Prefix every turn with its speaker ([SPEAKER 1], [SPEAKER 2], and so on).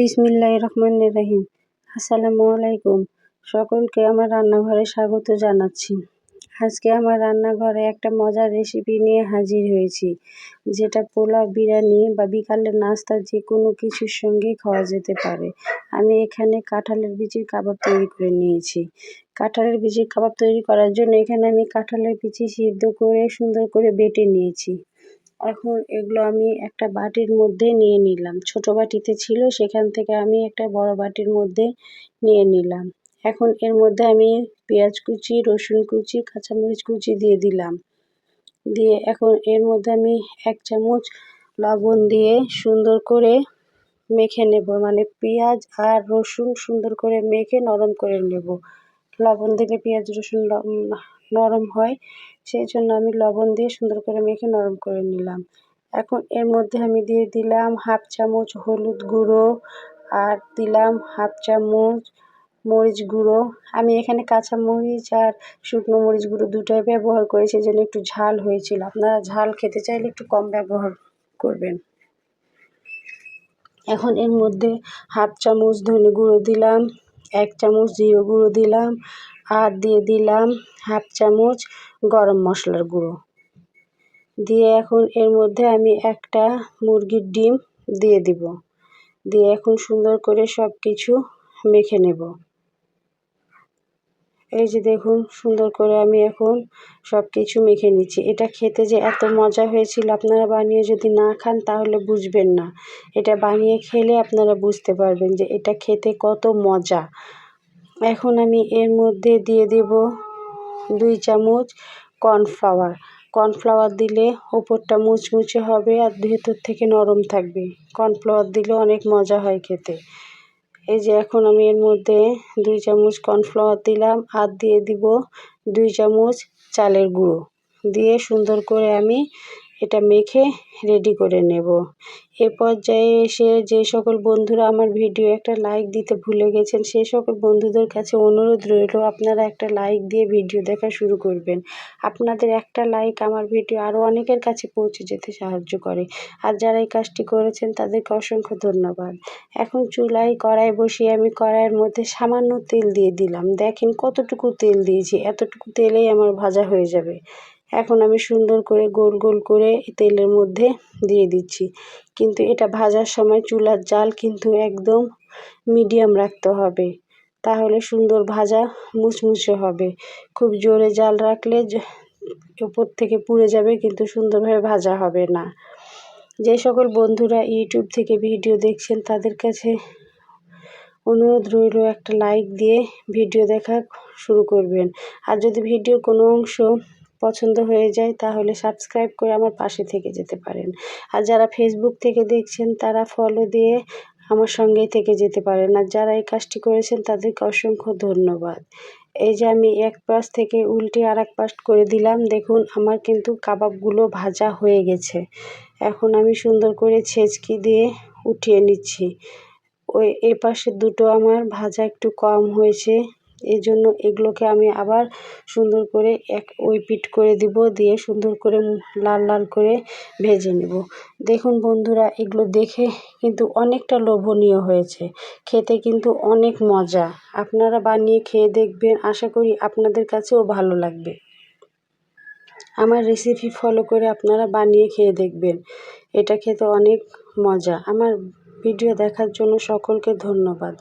[SPEAKER 1] বিসমিল্লাহির রহমানির রহিম। আসসালামু আলাইকুম। সকলকে আমার রান্নাঘরে স্বাগত জানাচ্ছি। আজকে আমার রান্নাঘরে একটা মজার রেসিপি নিয়ে হাজির হয়েছি, যেটা পোলাও, বিরিয়ানি বা বিকালের নাস্তা যে কোনো কিছুর সঙ্গে খাওয়া যেতে পারে। আমি এখানে কাঁঠালের বিচির কাবাব তৈরি করে নিয়েছি। কাঁঠালের বিচির কাবাব তৈরি করার জন্য এখানে আমি কাঁঠালের বিচি সিদ্ধ করে সুন্দর করে বেটে নিয়েছি। এখন এগুলো আমি একটা বাটির মধ্যে নিয়ে নিলাম। ছোট বাটিতে ছিল, সেখান থেকে আমি একটা বড় বাটির মধ্যে নিয়ে নিলাম। এখন এর মধ্যে আমি পেঁয়াজ কুচি, রসুন কুচি, কাঁচামরিচ কুচি দিয়ে দিলাম। দিয়ে এখন এর মধ্যে আমি 1 চামচ লবণ দিয়ে সুন্দর করে মেখে নেব, মানে পেঁয়াজ আর রসুন সুন্দর করে মেখে নরম করে নেব। লবণ দিলে পেঁয়াজ রসুন নরম হয়, সেই জন্য আমি লবণ দিয়ে সুন্দর করে মেখে নরম করে নিলাম। এখন এর মধ্যে আমি দিয়ে দিলাম 1/2 চামচ হলুদ গুঁড়ো আর দিলাম 1/2 চামচ মরিচ গুঁড়ো। আমি এখানে কাঁচা মরিচ আর শুকনো মরিচ গুঁড়ো দুটোই ব্যবহার করেছি, যেন একটু ঝাল হয়েছিল। আপনারা ঝাল খেতে চাইলে একটু কম ব্যবহার করবেন। এখন এর মধ্যে 1/2 চামচ ধনে গুঁড়ো দিলাম, 1 চামচ জিরে গুঁড়ো দিলাম আর দিয়ে দিলাম 1/2 চামচ গরম মশলার গুঁড়ো। দিয়ে এখন এর মধ্যে আমি একটা মুরগির ডিম দিয়ে দিব। দিয়ে এখন সুন্দর করে সব কিছু মেখে নেব। এই যে দেখুন, সুন্দর করে আমি এখন সব কিছু মেখে নিচ্ছি। এটা খেতে যে এত মজা হয়েছিল, আপনারা বানিয়ে যদি না খান তাহলে বুঝবেন না। এটা বানিয়ে খেলে আপনারা বুঝতে পারবেন যে এটা খেতে কত মজা। এখন আমি এর মধ্যে দিয়ে দেব 2 চামচ কর্নফ্লাওয়ার। কর্নফ্লাওয়ার দিলে ওপরটা মুচমুচে হবে আর ভেতর থেকে নরম থাকবে। কর্নফ্লাওয়ার দিলে অনেক মজা হয় খেতে। এই যে এখন আমি এর মধ্যে 2 চামচ কর্নফ্লাওয়ার দিলাম আর দিয়ে দিব 2 চামচ চালের গুঁড়ো। দিয়ে সুন্দর করে আমি এটা মেখে রেডি করে নেব। এ পর্যায়ে এসে যে সকল বন্ধুরা আমার ভিডিও একটা লাইক দিতে ভুলে গেছেন, সেই সকল বন্ধুদের কাছে অনুরোধ রইল, আপনারা একটা লাইক দিয়ে ভিডিও দেখা শুরু করবেন। আপনাদের একটা লাইক আমার ভিডিও আরও অনেকের কাছে পৌঁছে যেতে সাহায্য করে। আর যারা এই কাজটি করেছেন তাদেরকে অসংখ্য ধন্যবাদ। এখন চুলায় কড়াই বসিয়ে আমি কড়াইয়ের মধ্যে সামান্য তেল দিয়ে দিলাম। দেখেন কতটুকু তেল দিয়েছি, এতটুকু তেলেই আমার ভাজা হয়ে যাবে। এখন আমি সুন্দর করে গোল গোল করে তেলের মধ্যে দিয়ে দিচ্ছি। কিন্তু এটা ভাজার সময় চুলার জাল কিন্তু একদম মিডিয়াম রাখতে হবে, তাহলে সুন্দর ভাজা মুচমুচে হবে। খুব জোরে জাল রাখলে উপর থেকে পুড়ে যাবে, কিন্তু সুন্দরভাবে ভাজা হবে না। যে সকল বন্ধুরা ইউটিউব থেকে ভিডিও দেখছেন তাদের কাছে অনুরোধ রইল, একটা লাইক দিয়ে ভিডিও দেখা শুরু করবেন। আর যদি ভিডিওর কোনো অংশ পছন্দ হয়ে যায় তাহলে সাবস্ক্রাইব করে আমার পাশে থেকে যেতে পারেন। আর যারা ফেসবুক থেকে দেখছেন তারা ফলো দিয়ে আমার সঙ্গেই থেকে যেতে পারেন। আর যারা এই কাজটি করেছেন তাদেরকে অসংখ্য ধন্যবাদ। এই যে আমি এক পাশ থেকে উল্টে আর এক পাশ করে দিলাম। দেখুন আমার কিন্তু কাবাবগুলো ভাজা হয়ে গেছে। এখন আমি সুন্দর করে ছেঁচকি দিয়ে উঠিয়ে নিচ্ছি। এই পাশের দুটো আমার ভাজা একটু কম হয়েছে, এই জন্য এগুলোকে আমি আবার সুন্দর করে ওই পিঠ করে দিব, দিয়ে সুন্দর করে লাল লাল করে ভেজে নেব। দেখুন বন্ধুরা, এগুলো দেখে কিন্তু অনেকটা লোভনীয় হয়েছে, খেতে কিন্তু অনেক মজা। আপনারা বানিয়ে খেয়ে দেখবেন, আশা করি আপনাদের কাছেও ভালো লাগবে। আমার রেসিপি ফলো করে আপনারা বানিয়ে খেয়ে দেখবেন, এটা খেতে অনেক মজা। আমার ভিডিও দেখার জন্য সকলকে ধন্যবাদ।